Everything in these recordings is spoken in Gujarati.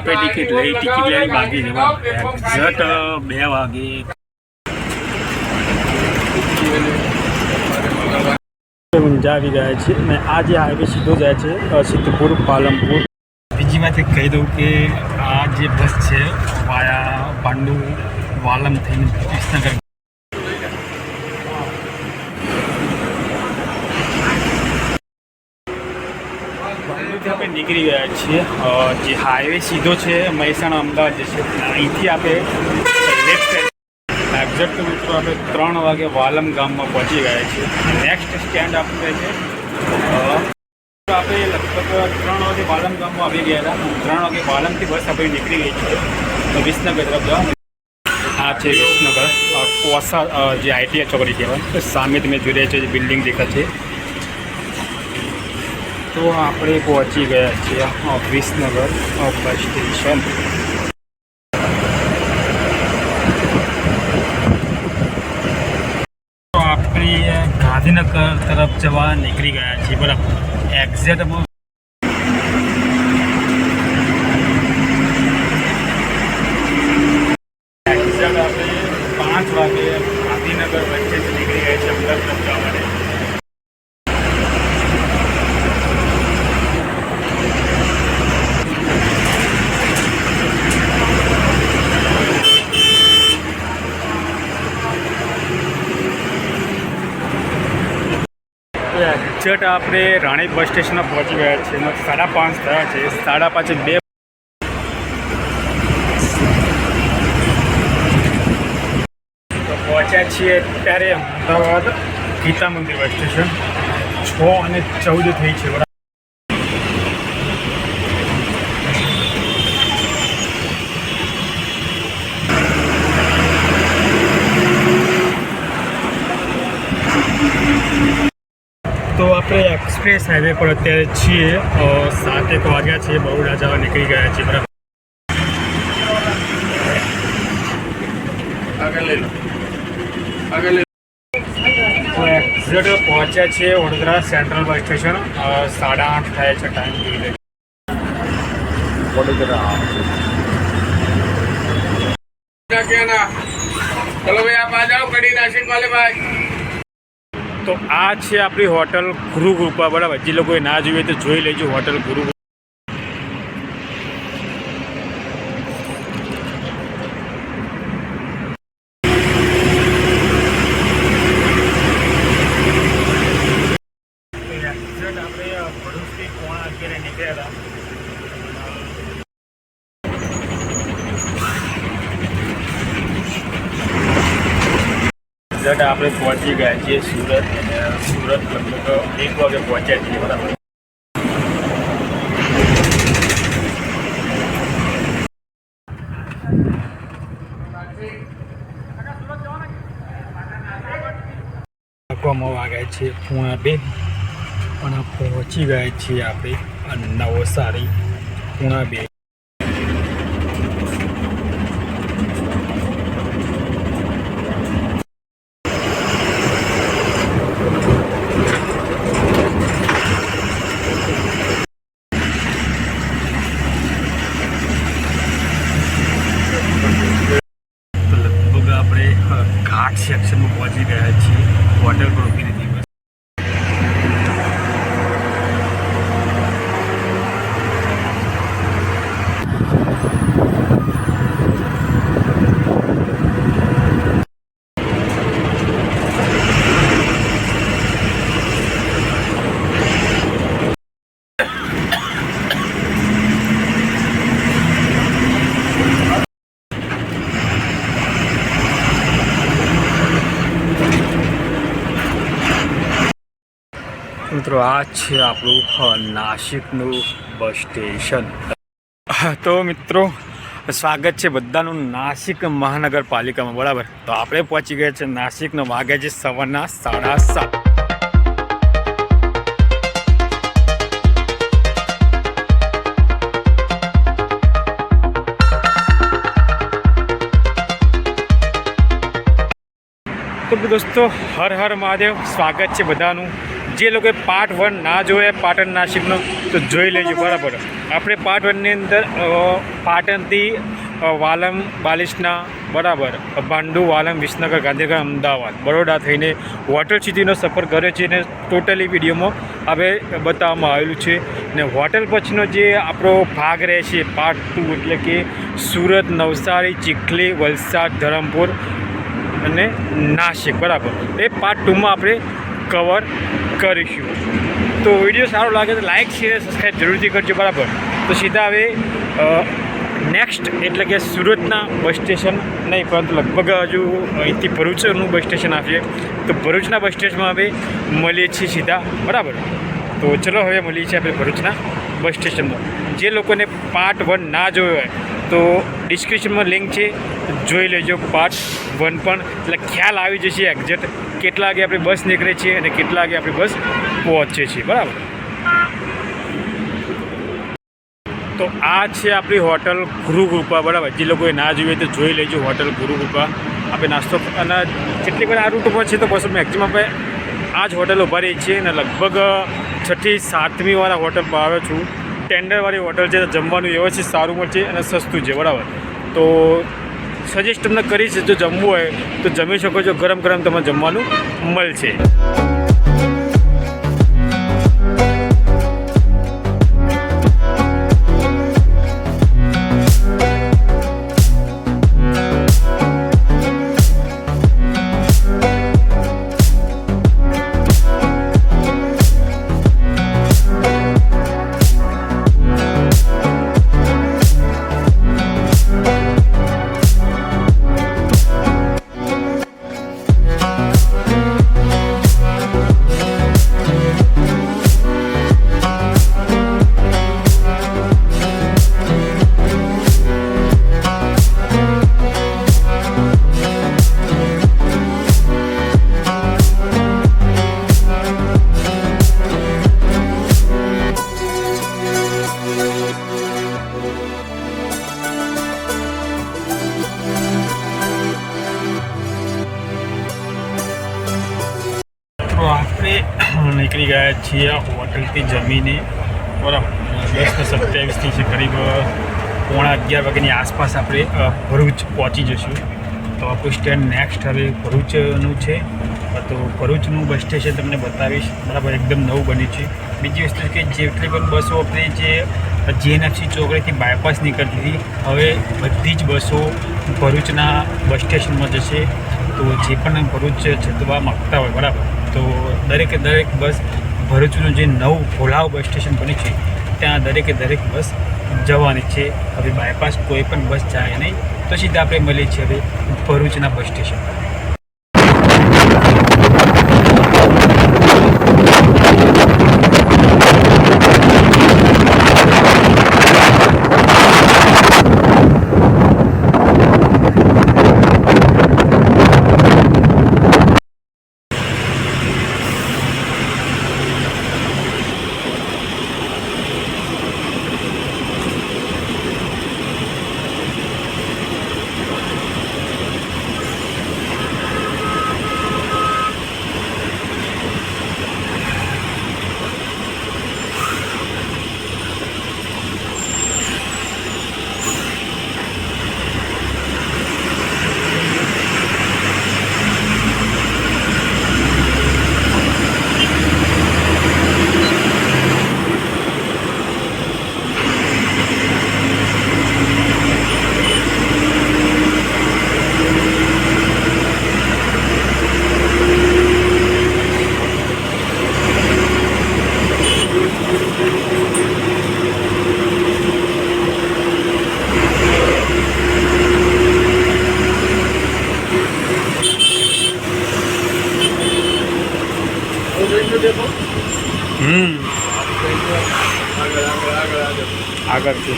આપણે ટિકિટ લેવાની બાકી છે એક્ઝેક્ટ 2 વાગે ઊંઝા આવી ગયા છે અને આ જે હાઈવે સીધો જાય છે સિદ્ધપુર પાલનપુર. બીજી વાત કહી દઉં કે આ જે બસ છે વાયા પાંડુ વાલમ થઈને વિસનગર આપણે નીકળી ગયા છીએ. જે હાઈવે સીધો છે મહેસાણા અમદાવાદ જે છે અહીંથી આપણે લેફ્ટ એક્ઝેક્ટ મિત્રો આપણે 3 વાગે વાલમ ગામમાં પહોંચી ગયા છીએ. નેક્સ્ટ સ્ટેન્ડ આપણું રહે છે આપણે લગભગ 3 વાગે વાલમ ગામમાં આવી ગયા હતા. 3 વાગે વાલમથી બસ આપણે નીકળી ગઈ છે વિસનગર તરફ જવા. આ છે વિસનગર કોસા જે આઈટીઆઈ ચોકડી કહેવાય. સામે તમે જોઈ રહ્યા છો જે બિલ્ડિંગ દેખાય છે. તો આપણે પહોંચી ગયા છીએ વિસનગર બસ સ્ટેશન. તો આપણે ગાંધીનગર તરફ જવા નીકળી ગયા છીએ. બરાબર એક્ઝેક્ટ આપણે 5 વાગે ગાંધીનગર વચ્ચેથી નીકળી ગયા છીએ અમદાવાદ તરફ જવા માટે. એક્ઝેક્ટ આપણે રાણી બસ સ્ટેશનમાં પહોંચી ગયા છીએ. 5:30 થયા છે. 5:30 2 પહોંચ્યા છીએ અત્યારે અમદાવાદ ગીતા મંદિર બસ સ્ટેશન. 6:14 થઈ છે. તો આપણે એક્સપ્રેસ હાઈવે પર અત્યારે છીએ. 7:01 વાગ્યા છે. બરોડા જવા નીકળી ગયા છીએ. બરાબર એક્ઝેક્ટ પહોંચ્યા છીએ વડોદરા સેન્ટ્રલ બસ સ્ટેશન. 8:30 થાય છે ટાઈમ જોઈ લે વડોદરા. ચલો ભાઈ આપ આ જાઓ કડી નાસિક વાલે ભાઈ. તો આ છે આપણી હોટલ ગુરુ કૃપા. બરાબર જે લોકોએ ના જોઈએ તો જોઈ લેજો હોટલ ગુરુ. આપણે પહોંચી ગયા છીએ સુરત. અને સુરત લગભગ 1 વાગે પહોંચ્યા છીએ. બરાબર વાગ્યા છે 1:30 પણ પહોંચી ગયા છીએ આપણે નવસારી 1:30. ઘાટ સેક્શનમાં પહોંચી ગયા છીએ. હોટલ પર ઉભી હતી બસ. મિત્રો આ છે આપણું નાસિકનું બસ સ્ટેશન. તો મિત્રો સ્વાગત છે બધાનું નાસિક મહાનગરપાલિકામાં. બરાબર તો આપણે પહોંચી ગયા છે નાસિકનો. વાગ્યા છે 7:15. તો દોસ્તો હર હર મહાદેવ. સ્વાગત છે બધાનું જે લોકોએ પાર્ટ 1 ના જોયે પાટણ નાસિકનો તો જોઈ લેજો બરાબર. આપણે પાર્ટ 1ની અંદર પાટણથી વાલમ બાલિશના બરાબર ભાંડુ વાલમ વિસનગર ગાંધીનગર અમદાવાદ બરોડા થઈને હોટલ સુધીનો સફર કર્યો છે ને ટોટલી વિડીયોમાં હવે બતાવવામાં આવેલું છે. ને હોટલ પછીનો જે આપણો ભાગ રહે છે પાર્ટ 2 એટલે કે સુરત, નવસારી, ચીખલી, વલસાડ, ધરમપુર અને નાસિક બરાબર એ પાર્ટ 2માં આપણે કવર કરીશું. તો વિડીયો સારો લાગે તો લાઇક શેર સબસ્ક્રાઈબ જરૂરથી કરજો બરાબર. તો સીધા હવે નેક્સ્ટ એટલે કે સુરતના બસ સ્ટેશન નહીં પરંતુ લગભગ હજુ અહીંથી ભરૂચનું બસ સ્ટેશન આવશે તો ભરૂચના બસ સ્ટેશનમાં હવે મળીએ છીએ સીધા બરાબર. તો ચલો હવે મળીએ છીએ આપણે ભરૂચના બસ સ્ટેશનમાં. જે લોકોને પાર્ટ 1 ના જોયો હોય તો ડિસ્ક્રિપ્શનમાં લિંક છે, જોઈ લેજો પાર્ટ 1 પણ, એટલે ખ્યાલ આવી જશે એક્ઝેક્ટ કેટલા વાગે આપણી બસ નીકળે છે અને કેટલા વાગે આપણી બસ પહોંચે છે બરાબર. તો આ છે આપણી હોટલ ગુરુકૃપા બરાબર. જે લોકોએ ના જોઈએ તો જોઈ લેજો હોટલ ગુરુકૃપા. આપણે નાસ્તો અને જેટલી પણ આ રૂટમાં છે તો બસ મેક્સિમમ આપણે આ જ હોટલ ઊભા રહી છીએ અને લગભગ 6 થી 7મી વાળા હોટલ પર આવ્યો છું. ટેન્ડરવાળી હોટલ છે તો જમવાનું વ્યવસ્થિત સારું મળશે અને સસ્તું છે બરાબર. તો સજેસ્ટ તમને કરીશ જો જમવું હોય તો જમી શકો છો, ગરમ ગરમ તમને જમવાનું મળશે. આપણે નીકળી ગયા છીએ હોટલથી જમીને બરાબર. 10:27 છે, કરીબ 11:15 વાગ્યાની આસપાસ આપણે ભરૂચ પહોંચી જઈશું. તો આપણું સ્ટેન્ડ નેક્સ્ટ હવે ભરૂચનું છે. તો ભરૂચનું બસ સ્ટેશન તમને બતાવીશ બરાબર. એકદમ નવું બન્યું છે. બીજી વસ્તુ કે જેટલી પણ બસો આપણે જે જીએનએફસી ચોકડીથી બાયપાસ નીકળતી હતી હવે બધી જ બસો ભરૂચના બસ સ્ટેશનમાં જશે. તો જે પણ ભરૂચ જવા માગતા હોય બરાબર તો દરેકે દરેક બસ ભરૂચનું જે નવું ભોલાવ બસ સ્ટેશન બન્યું છે ત્યાં દરેકે દરેક બસ જવાની છે. હવે બાયપાસ કોઈ પણ બસ જાય નહીં તો સીધા આપણે મળીએ છીએ હવે ભરૂચના બસ સ્ટેશન. આગળથી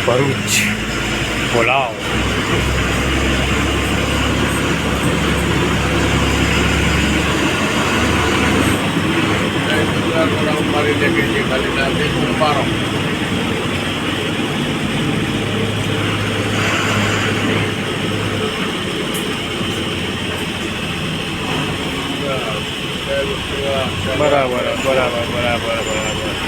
ભરૂચ પુલાવ. લીલા તે કુંભારો. બરાબર બરાબર બરાબર બરાબર.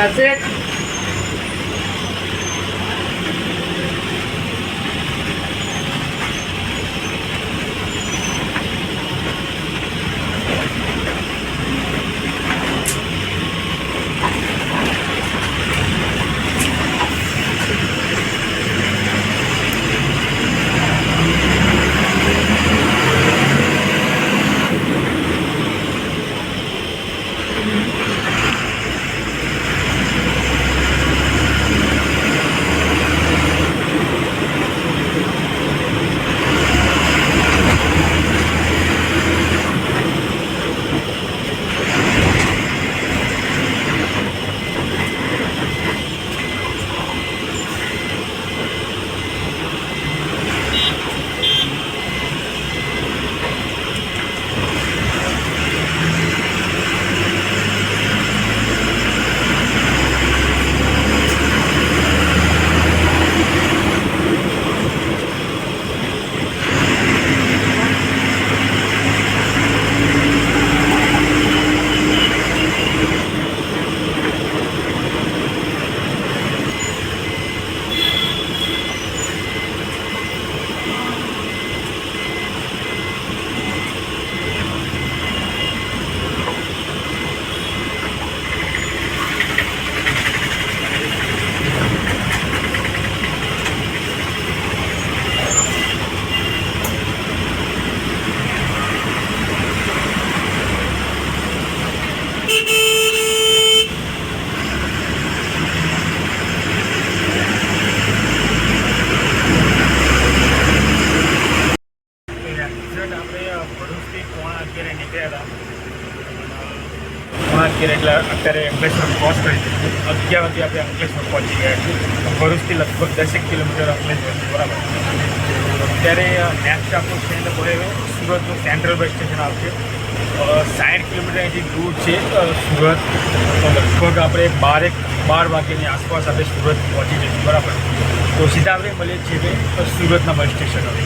That's it. એટલે અત્યારે અંકલેશ્વર ક્રોસ કરી દીધું. 11 વાગે આપણે અંકલેશ્વર પહોંચી ગયા છીએ. ભરૂચથી લગભગ 10 કિલોમીટર અંકલેશ્વર, બરાબર. અત્યારે નેક્સ્ટ આપણું છે એટલે બોલે સુરતનું સેન્ટ્રલ બસ સ્ટેશન આવશે. 60 કિલોમીટર અહીંથી દૂર છે સુરત. તો લગભગ આપણે 12 વાગ્યાની આસપાસ આપણે સુરત પહોંચી જઈશું, બરાબર. તો સીધા આપણે મળીએ છીએ સુરતના બસ સ્ટેશન હવે.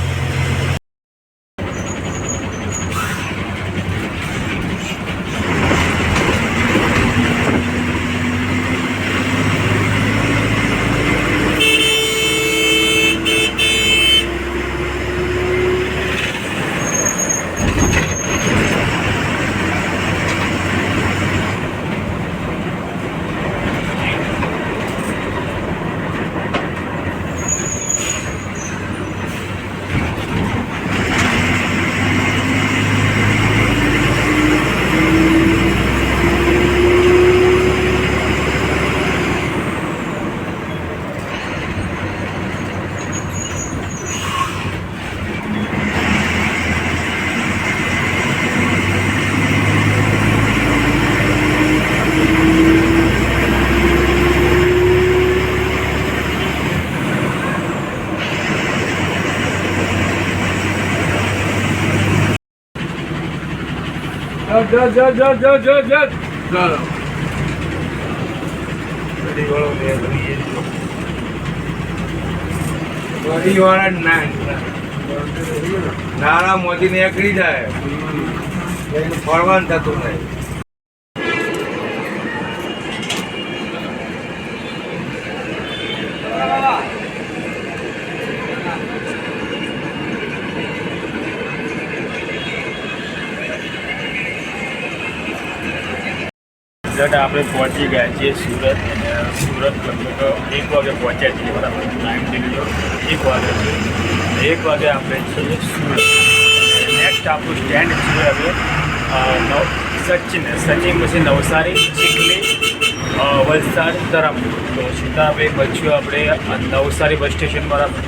ચાલો વાળા નાના મોતી નીકળી જાય ફરવાનું થતું નહીં. આપણે પહોંચી ગયા છીએ સુરત અને સુરત લગભગ 1 વાગે પહોંચ્યા છીએ બરાબર. ટાઈમ થઈ ગયો 1 વાગે છે. 1 વાગે આપણે છીએ સુરત. નેક્સ્ટ આપણું સ્ટેન્ડ છે હવે સચિન પછી નવસારી, ચીખલી, વલસાડ, ધરમપુર. તો સીધા આપણે બચ્યું આપણે નવસારી બસ સ્ટેશન બરાબર.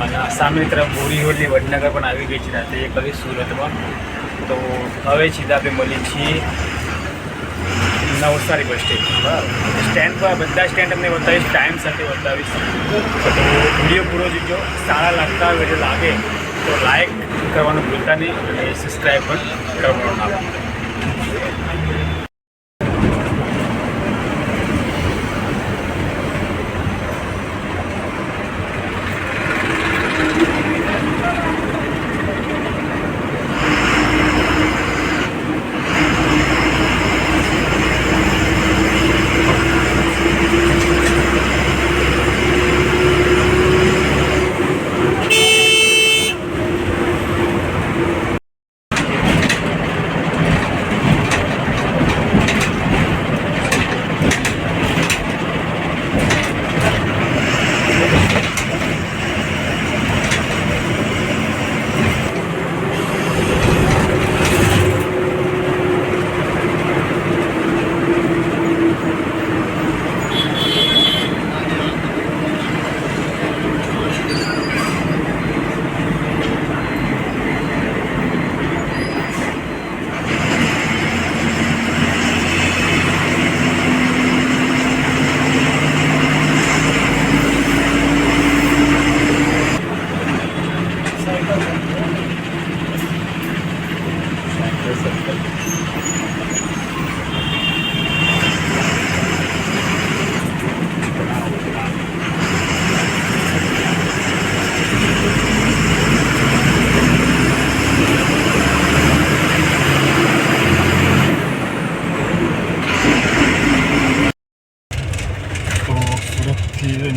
અને સામેની તરફ બોરીવલી વડનગર પણ આવી ગઈ છે રાતે કરી સુરતમાં. તો હવે સીધા આપણે મળીએ છીએ નવસારી બસ સ્ટેશન બરાબર. સ્ટેન્ડ પર બધા સ્ટેન્ડ તમને બતાવીશ, ટાઈમ સાથે બતાવીશ. તો વિડીયો પૂરો જોજો. સારા લાગતા હોય એટલે લાગે તો લાઈક કરવાનું ભૂલતા નહીં અને સબસ્ક્રાઈબ પણ કરવાનું ના ભૂલતા.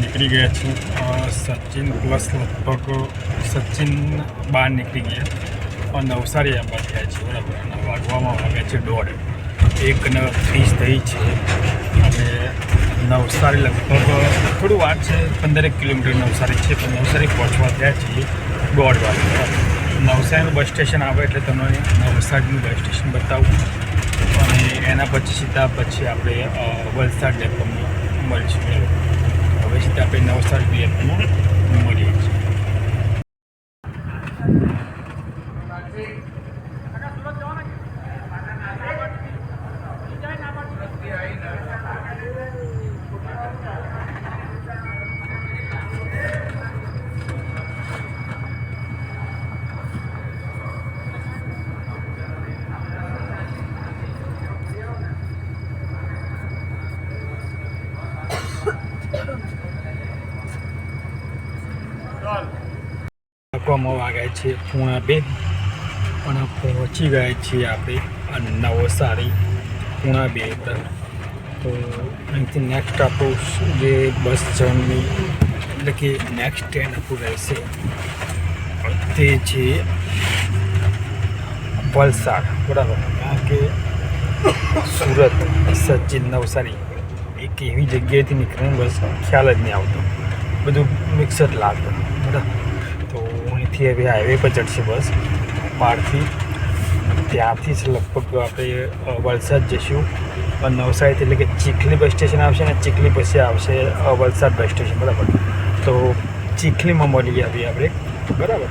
નીકળી ગયા છે સચિન પ્લસ લગભગ સચિન બહાર નીકળી ગયા નવસારી આવવા ગયા છે બરાબર. અને વાગવામાં વાગ્યા છે 1:30 થઈ છે. અને નવસારી લગભગ થોડું વાર છે, 15 કિલોમીટર નવસારી છે, પણ નવસારી પહોંચવા ગયા છીએ 1:30 વાગે બરાબર. નવસારીનું બસ સ્ટેશન આવે એટલે તમને નવસારીનું બસ સ્ટેશન બતાવું અને એના પછી સીધા પછી આપણે વલસાડ ડેપોમાં મળીશું બરાબર. હવે સીધા આપણે નવસારી ડેપોમાં મળીએ છીએ. નાખવામાં વાગ્યા છે 1:30 અને પહોંચી ગયા છીએ આપણે નવસારી 1:30 પર. તો અહીંથી નેક્સ્ટ આપણું જે બસ જર્ની એટલે કે નેક્સ્ટ ટ્રેન આપણું રહેશે તે છે વલસાડ બરાબર. કારણ કે સુરત, સચિન, નવસારી એક એવી જગ્યાએથી નીકળીને બસ ખ્યાલ જ નહીં આવતો, બધું મિક્સ જ લાગે બરાબર. તો અહીંથી હવે હાઈવે પર ચડશે બસ પારથી. ત્યાંથી જ લગભગ આપણે વલસાડ જઈશું. નવસારીથી એટલે કે ચીખલી બસ સ્ટેશન આવશે ને ચીખલી પછી આવશે વલસાડ બસ સ્ટેશન બરાબર. તો ચીખલીમાં મળીએ હવે આપણે બરાબર.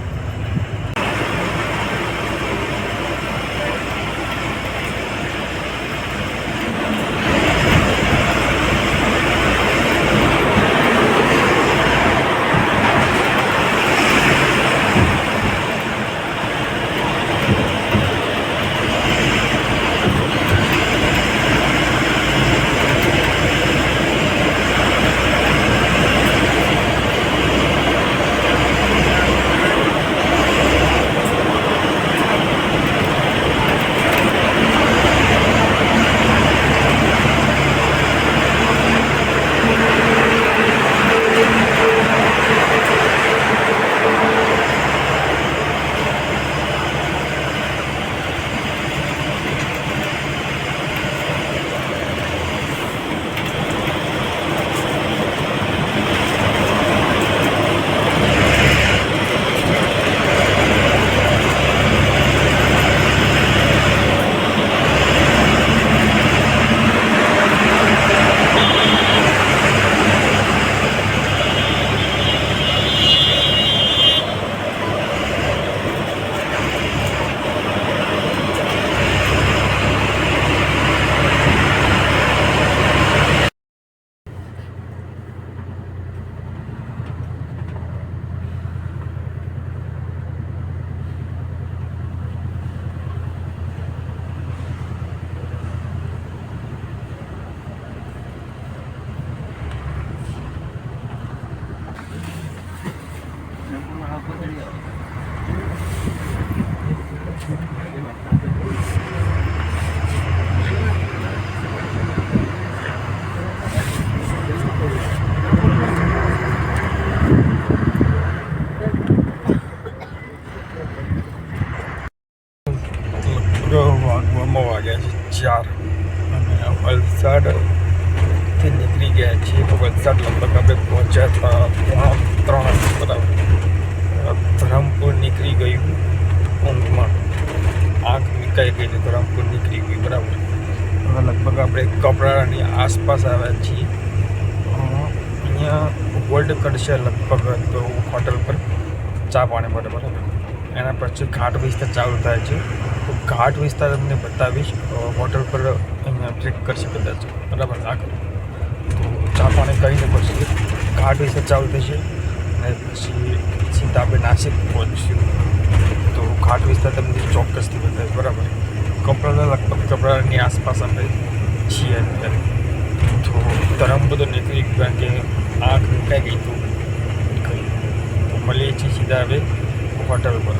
અટકાઈ ગઈ એટલે ધરમપુર નીકળી ગઈ બરાબર. હવે લગભગ આપણે કપરાડાની આસપાસ આવ્યા છીએ. અહીંયા હોલ્ડ કરશે લગભગ તો હોટલ પર ચા પાણી માટે બરાબર. એના પછી ઘાટ વિસ્તાર ચાલુ થાય છે. તો ઘાટ વિસ્તાર તમને બતાવીશ. હોટલ પર અહીંયા ટ્રેક કરશે કદાચ બરાબર આગળ. તો ચા પાણી કરીને પછી ઘાટ વિસ્તાર ચાલુ થશે અને પછી સીધા આપણે નાસિક પહોંચીશું. તો ઘાટ વિસ્તાર તમને ચોક્કસથી બતાવીશ બરાબર. કપરાડા લગભગ કપરાડાની આસપાસ આપણે છીએ અત્યારે. તો ધરમપુર તો નીકળી કારણ કે આંખ મુકાઈ ગઈ તો મળીએ છીએ સીધા હવે હોટલ પર.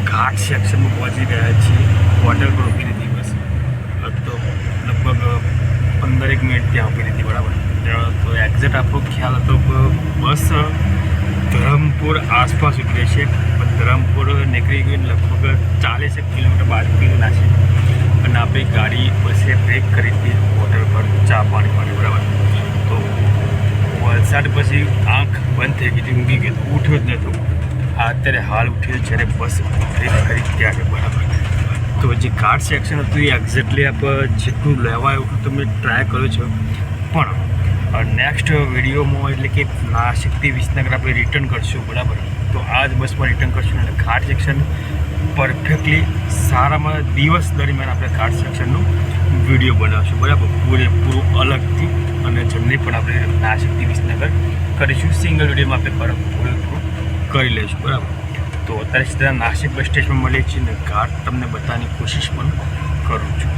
ઘાટ સેક્શનમાં પહોંચી ગયા છીએ. હોટલ પર ઊભી હતી બસ. તો લગભગ 15 મિનિટ ત્યાં ઊભી હતી બરાબર. તો એક્ઝેક્ટ આપણો ખ્યાલ હતો કે બસ ધરમપુર આસપાસ ઉતરે છે, પણ ધરમપુર નીકળી ગઈ લગભગ 40 કિલોમીટર બાજુના છે. અને આપણી ગાડી બસે બ્રેક કરી હતી હોટલ પર ચા પાણી માટે બરાબર. તો વલસાડ થઈ ગઈ હતી, ઊંઘી ગયો, ઉઠ્યો જ નહોતો. આ અત્યારે હાલ ઉઠ્યો જ્યારે બસ ખરી ત્યારે બરાબર. તો જે કાર્ડ સેક્શન હતું એ એક્ઝેક્ટલી આપણે જેટલું લેવાય એવું તમે ટ્રાય કર્યો છો, પણ નેક્સ્ટ વિડીયોમાં એટલે કે નાસિકથી વિસનગર આપણે રિટર્ન કરશું બરાબર. તો આ જ બસમાં રિટર્ન કરશું એટલે કાર્ડ સેક્શન પરફેક્ટલી સારામાં દિવસ દરમિયાન આપણે કાર્ડ સેક્શનનું વિડીયો બનાવશું બરાબર, પૂરેપૂરું અલગથી. અને જર્ની પણ આપણે નાસિકથી વિસનગર કરીશું, સિંગલ વિડીયોમાં આપણે પૂરેપૂરું કરી લઈશું બરાબર. તો અત્યારે સીધા નાસિક બસ સ્ટેશનમાં મળીએ છીએ ને ઘાટ તમને બતાવવાની કોશિશ પણ કરું છું.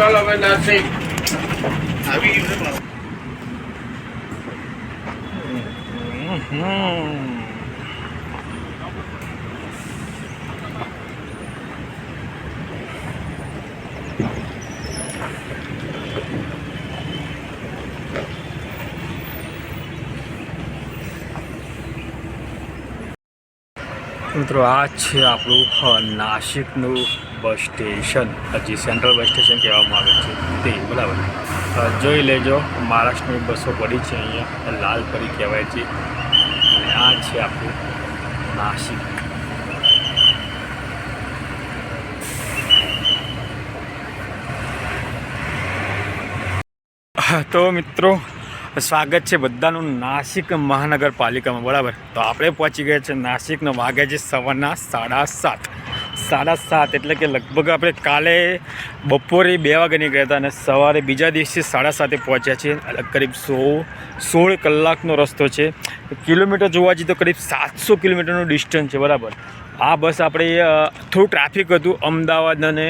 ચાલો હવે નાસિક આવી ગયું. મિત્રો આ છે આપણું નાસિકનું બસ સ્ટેશન, જે સેન્ટ્રલ બસ સ્ટેશન કહેવામાં આવે છે તે, બરાબર. જોઈ લેજો, મહારાષ્ટ્રની બસો પડી છે અહીંયા, લાલપરી કહેવાય છે. અને આ છે આપણું નાસિક. તો મિત્રો સ્વાગત છે બધાનું નાસિક મહાનગરપાલિકામાં, બરાબર. તો આપણે પહોંચી ગયા છે નાસિકનો, વાગ્યા છે સવારના 7:30 એટલે કે લગભગ આપણે કાલે બપોરે 2 વાગે નીકળ્યા હતા અને સવારે બીજા દિવસે 7:30 પહોંચ્યા છે. કરીબ 16 કલાકનો રસ્તો છે. કિલોમીટર જોવા જઈએ તો કરીબ 700 કિલોમીટરનું ડિસ્ટન્સ છે, બરાબર. આ બસ આપણે થોડું ટ્રાફિક હતું અમદાવાદ અને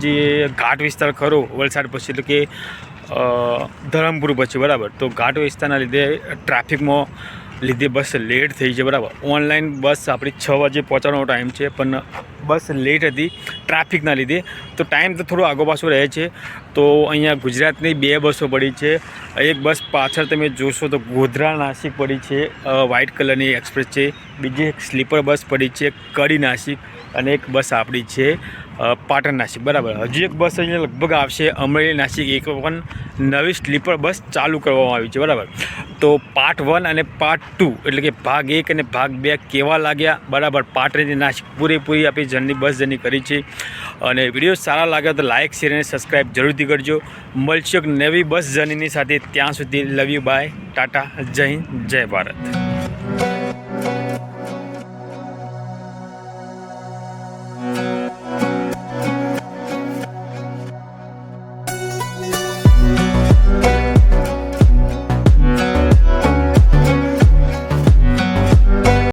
જે ઘાટ વિસ્તાર ખરો વલસાડ પછી, એટલે કે ધરમપુર પછી, બરાબર. તો ઘાટ વિસ્તારના લીધે ટ્રાફિકમાં લીધે બસ લેટ થઈ છે, બરાબર. ઓનલાઈન બસ આપણી 6 વાગે પહોંચવાનો ટાઈમ છે, પણ બસ લેટ હતી ટ્રાફિકના લીધે. તો ટાઈમ તો થોડો આગો પાછો રહે છે. તો અહીંયા ગુજરાતની 2 બસો પડી છે. એક બસ પાછળ તમે જોશો તો ગોધરા નાસિક પડી છે, વ્હાઇટ કલરની એક્સપ્રેસ છે. બીજી એક સ્લીપર બસ પડી છે કડી નાસિક, અને એક બસ આપણી છે પાટણ નાસિક, બરાબર. હજી એક બસ અહીંયા લગભગ આવશે અમરેલી નાસિક. એક પણ નવી સ્લીપર બસ ચાલુ કરવામાં આવી છે, બરાબર. તો પાર્ટ 1 અને પાર્ટ 2 એટલે કે ભાગ 1 અને ભાગ 2 કેવા લાગ્યા, બરાબર. પાટણથી નાસિક પૂરેપૂરી આપણી બસ જર્ની કરી છે. અને વિડીયો સારા લાગ્યા તો લાઇક, શેર અને સબસ્ક્રાઈબ જરૂરથી કરજો. મળશે એક નવી બસ જર્નીની સાથે. ત્યાં સુધી લવ યુ, બાય, ટાટા, જય હિન્દ, જય ભારત.